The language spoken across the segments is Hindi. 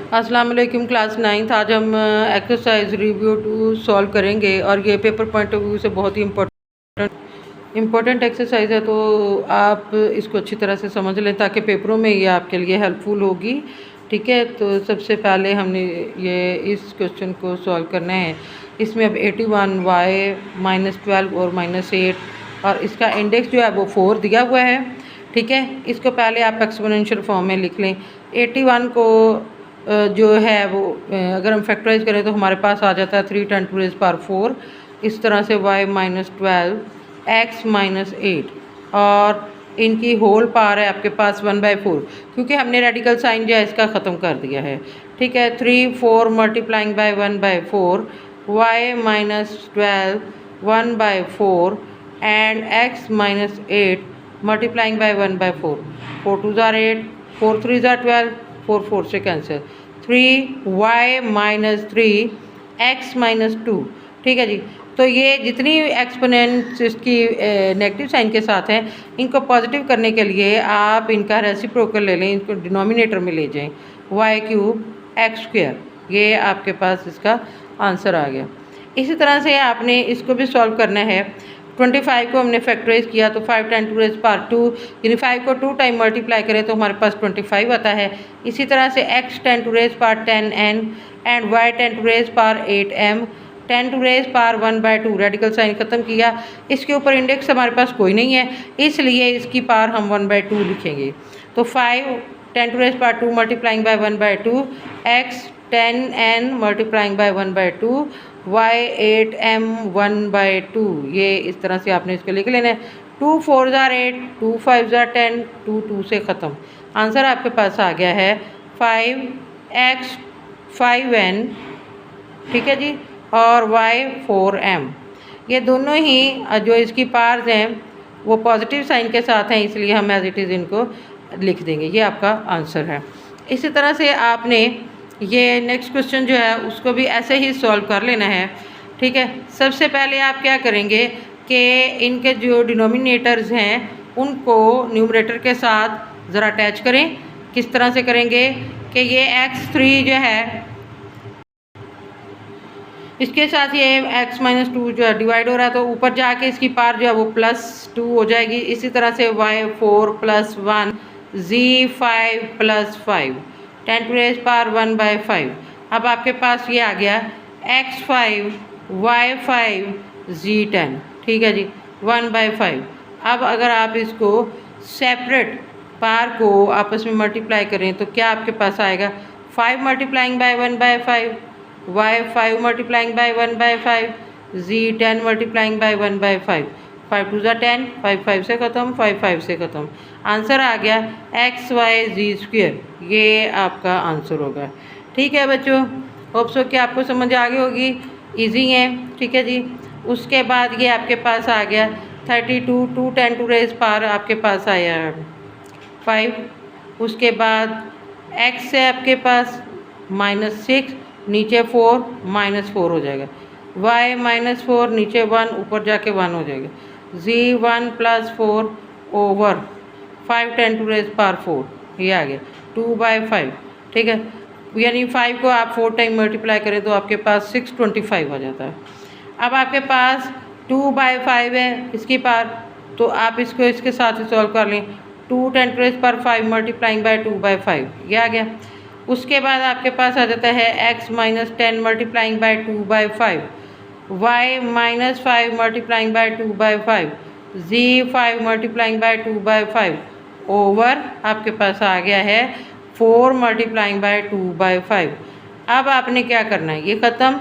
अस्सलाम वालेकुम क्लास 9th। आज हम एक्सरसाइज रिव्यू 2 सॉल्व करेंगे और ये पेपर पॉइंट ऑफ व्यू से बहुत ही इम्पोर्टेंट एक्सरसाइज है, तो आप इसको अच्छी तरह से समझ लें ताकि पेपरों में ये आपके लिए हेल्पफुल होगी। ठीक है, तो सबसे पहले हमने ये इस क्वेश्चन को सॉल्व करना है। इसमें अब 81 y -12 और -8 और इसका इंडेक्स जो है वो 4 दिया हुआ है। ठीक है, इसको पहले आप एक्सपोनेंशियल फॉर्म में लिख लें। 81 को जो है वो अगर हम फैक्टराइज करें तो हमारे पास आ जाता है 3 × 10⁴। इस तरह से y -12 x -8 और इनकी होल पावर है आपके पास 1/4, क्योंकि हमने रेडिकल साइन जो है इसका ख़त्म कर दिया है। ठीक है, 3 4 multiplying by 1/4 y -12 1/4 and x -8 multiplying by 1/4। 4 2 ज़ार 8, 4 3 ज़ार 12, 4 4 से कैंसिल, 3y -3 x -2। ठीक है जी, तो ये जितनी एक्सपोनेंट्स इसकी नेगेटिव साइन के साथ हैं, इनको पॉजिटिव करने के लिए आप इनका रेसिप्रोकल ले लें, इनको डिनोमिनेटर में ले जाएं। y³ x², ये आपके पास इसका आंसर आ गया। इसी तरह से आपने इसको भी सॉल्व करना है। 25 को हमने फैक्टराइज किया तो 5 × 10⁻², यानी 5 को 2 टाइम मल्टीप्लाई करें तो हमारे पास 25 आता है। इसी तरह से x 10⁻10n and y 10⁻8m 10⁻1/2 radical sign ख़त्म किया। इसके ऊपर इंडेक्स हमारे पास कोई नहीं है, इसलिए इसकी पावर हम 1/2 लिखेंगे। तो 5 10⁻2 multiplying by 1/2, x 10n multiplying by 1/2, y 8m 1/2। ये इस तरह से आपने इसको लिख लेना है। 2 4 ज़ार 8, 2 5 ज़ार 10, 2 2 से ख़त्म। आंसर आपके पास आ गया है 5x 5n, ठीक है जी, और y 4m। ये दोनों ही जो इसकी पार्स हैं वो पॉजिटिव साइन के साथ हैं, इसलिए हम एज इट इज़ इनको लिख देंगे। ये आपका आंसर है। इसी तरह से आपने ये नेक्स्ट क्वेश्चन जो है उसको भी ऐसे ही सॉल्व कर लेना है। ठीक है, सबसे पहले आप क्या करेंगे कि इनके जो डिनोमिनेटर्स हैं उनको न्यूमरेटर के साथ ज़रा अटैच करें। किस तरह से करेंगे कि ये x3 जो है इसके साथ ये x -2 जो है डिवाइड हो रहा है, तो ऊपर जाके इसकी पार जो है वो +2 हो जाएगी। इसी तरह से y4 + 1 z5 + 5 10⁻1/5। अब आपके पास ये आ गया x5 y5 z10। ठीक है जी, 1/5। अब अगर आप इसको सेपरेट पार को आपस में मल्टीप्लाई करें तो क्या आपके पास आएगा 5 multiplying by 1/5, y5 multiplying by 1/5, z10 multiplying by 1/5। 5 2 ज़ार 10, 5 5 से ख़त्म, 5 5 से ख़त्म। आंसर आ गया xy(z²), ये आपका आंसर होगा। ठीक है बच्चों, होप सो कि आपको समझ आ गई होगी, इजी है। ठीक है जी, उसके बाद ये आपके पास आ गया 32 2 10⁻⁴ आपके पास आया 5। उसके बाद x है आपके पास -6, नीचे 4 -4 हो जाएगा, y -4 नीचे 1 ऊपर जाके 1 हो जाएगा, z1 + 4 ओवर 5 10⁻⁴, ये आ गया 2/5। ठीक है, यानी 5 को आप 4 टाइम मल्टीप्लाई करें तो आपके पास 625 आ जाता है। अब आपके पास 2/5 है इसकी पार, तो आप इसको इसके साथ ही सॉल्व कर लें। 2 10⁻5 मल्टीप्लाइंग बाय 2/5, ये आ गया। उसके बाद आपके पास आ जाता है x -10 multiplying by 2/5, y -5 multiplying bye 2/5, z5 multiplying by 2/5 over आपके पास आ गया है 4 मल्टीप्लाइंग बाय 2/5। अब आपने क्या करना है, ये ख़त्म,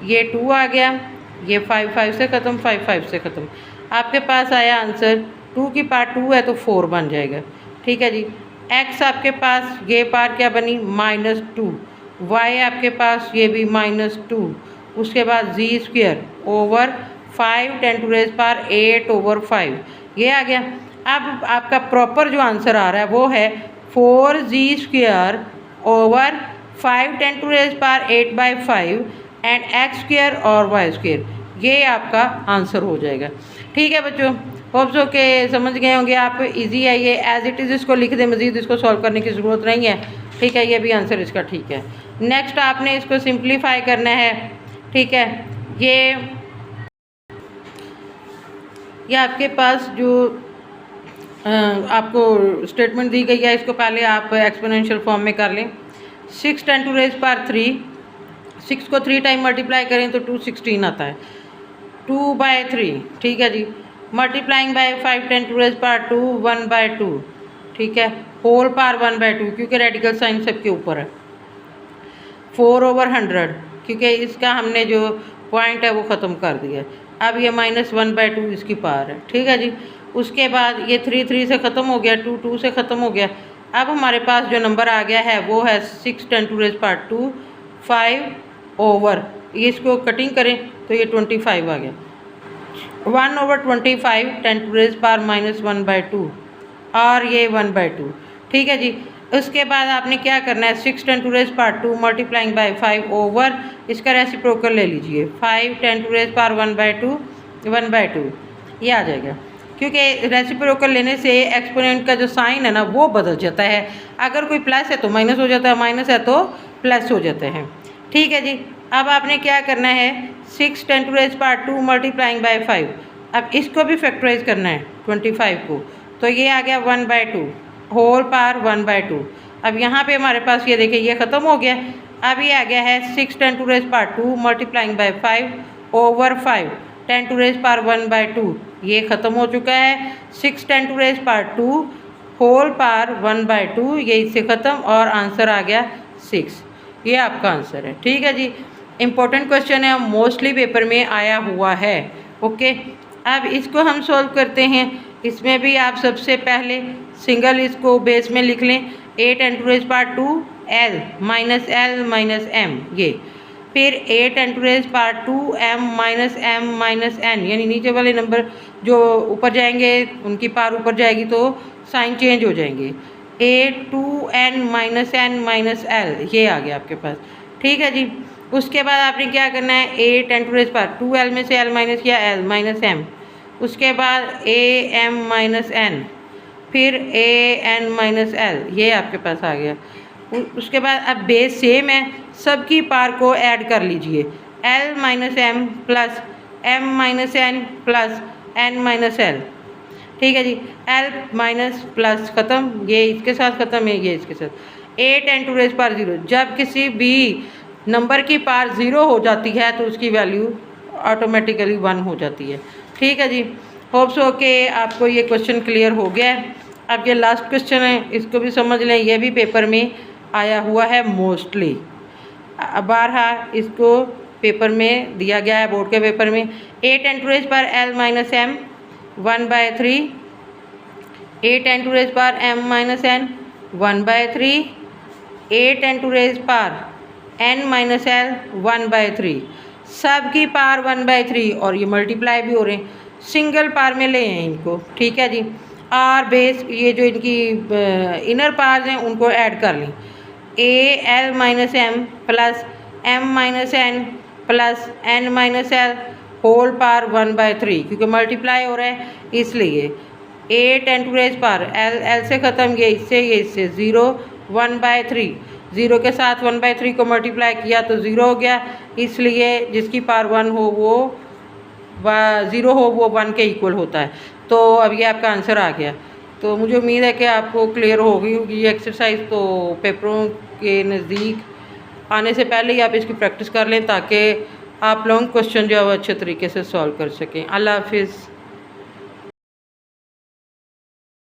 ये 2 आ गया, ये 5 5 से ख़त्म, 5 5 से ख़त्म। आपके पास आया आंसर 2 की पार 2 है तो 4 बन जाएगा। ठीक है जी, x आपके पास ये पार क्या बनी -2, y आपके पास ये भी -2, उसके बाद z² ओवर 5 10⁻8 ओवर 5, ये आ गया। अब आपका प्रॉपर जो आंसर आ रहा है वो है 4z² ओवर 5 10⁻8/5 एंड x² और y², ये आपका आंसर हो जाएगा। ठीक है बच्चों, होप सो के समझ गए होंगे आप। इजी है ये, एज इट इज़ इसको लिख दें, मज़ीद इसको सॉल्व करने की ज़रूरत नहीं है। ठीक है, ये भी आंसर इसका ठीक है। नेक्स्ट आपने इसको सिंप्लीफाई करना है। ठीक है, ये आपके पास जो आपको स्टेटमेंट दी गई है, इसको पहले आप एक्सपोनेंशियल फॉर्म में कर लें। 6 10 टू रेज पावर 3, 6 को 3 टाइम मल्टीप्लाई करें तो 216 आता है, 2/3। ठीक है जी, multiplying by 5 10 to raise power 2, 1/2। ठीक है, होल पावर 1/2 क्योंकि रेडिकल साइन सबके ऊपर है। 4/100 क्योंकि इसका हमने जो पॉइंट है वो ख़त्म कर दिया। अब ये -1/2 इसकी पावर है। ठीक है जी, उसके बाद ये 3 3 से ख़त्म हो गया, 2 2 से ख़त्म हो गया। अब हमारे पास जो नंबर आ गया है वो है 6 10 टू रेज पावर 2, 5 ये इसको कटिंग करें तो ये 25 आ गया। 1/25 10 टू रेज पावर -1/2 और ये 1/2। ठीक है जी, उसके बाद आपने क्या करना है, 6 10 to raise power 2 multiplying by 5 over इसका रेसिप्रोकल ले लीजिए, 5 10 टू रेज पावर 1/2 ये आ जाएगा। क्योंकि रेसिप्रोकल लेने से एक्सपोनेंट का जो साइन है ना वो बदल जाता है। अगर कोई प्लस है तो माइनस हो जाता है, माइनस है तो प्लस हो जाते हैं। ठीक है जी, अब आपने क्या करना है, 6 10 to raise power 2 multiplying by 5, अब इसको भी फैक्टराइज करना है 25 को, तो ये आ गया 1/2 होल पावर 1/2। अब यहाँ पे हमारे पास ये देखिए ये ख़त्म हो गया। अब ये आ गया है 6 10 to raise power 2 multiplying by 5 over 5 10 to raise power 1/2 ये ख़त्म हो चुका है। 6 10 to raise power 2 whole power 1/2 ये इससे ख़त्म और आंसर आ गया 6। ये आपका आंसर है। ठीक है जी, इम्पोर्टेंट क्वेश्चन है, मोस्टली पेपर में आया हुआ है। ओके, अब इसको हम सॉल्व करते हैं। इसमें भी आप सबसे पहले सिंगल इसको बेस में लिख लें, 8 10 to raise power 2 L minus M ये, फिर 8 10 to raise power 2 M minus N, यानी नीचे वाले नंबर जो ऊपर जाएंगे उनकी पावर ऊपर जाएगी तो साइन चेंज हो जाएंगे। 8 2N माइनस L ये आ गया आपके पास। ठीक है जी, उसके बाद आपने क्या करना है, 8 10 टू रेज पावर 2L में से L माइनस किया, L माइनस M, उसके बाद AM माइनस N, फिर AN माइनस L ये आपके पास आ गया। उसके बाद अब बेस सेम है, सबकी पार को ऐड कर लीजिए, L minus M plus M minus N plus N minus L। ठीक है जी, L माइनस प्लस ख़त्म, ये इसके साथ ख़त्म है, ये इसके साथ। 8 10 टू रेज पावर 0, जब किसी भी नंबर की पार 0 हो जाती है तो उसकी वैल्यू ऑटोमेटिकली 1 हो जाती है। ठीक है जी, होप सो के आपको ये क्वेश्चन क्लियर हो गया है। अब ये लास्ट क्वेश्चन है, इसको भी समझ लें, ये भी पेपर में आया हुआ है मोस्टली। बारहा इसको पेपर में दिया गया है, बोर्ड के पेपर में। 8 10 to raise power L minus M 1/3, 8 10 to raise power M minus N 1/3, 8 10 to raise power N minus L 1/3, सब की पावर 1/3 और ये मल्टीप्लाई भी हो रहे हैं, सिंगल पावर में ले हैं इनको। ठीक है जी, और बेस ये जो इनकी इनर पार्स हैं उनको ऐड कर लें, AL minus M plus M minus N plus N minus L whole power 1/3 क्योंकि मल्टीप्लाई हो रहा है इसलिए। 8 10 टू रेज पावर L से ख़त्म, ये इससे 0 1/3, 0 के साथ 1/3 को मल्टीप्लाई किया तो 0 हो गया, इसलिए जिसकी पावर 1 हो वो 0 हो वो 1 के इक्वल होता है। तो अब ये आपका आंसर आ गया। तो मुझे उम्मीद है कि आपको क्लियर हो गई होगी ये एक्सरसाइज। तो पेपरों के नज़दीक आने से पहले ही आप इसकी प्रैक्टिस कर लें ताकि आप लॉन्ग क्वेश्चन जो है वो अच्छे तरीके से सॉल्व कर सकें। अल्लाह हाफिज़।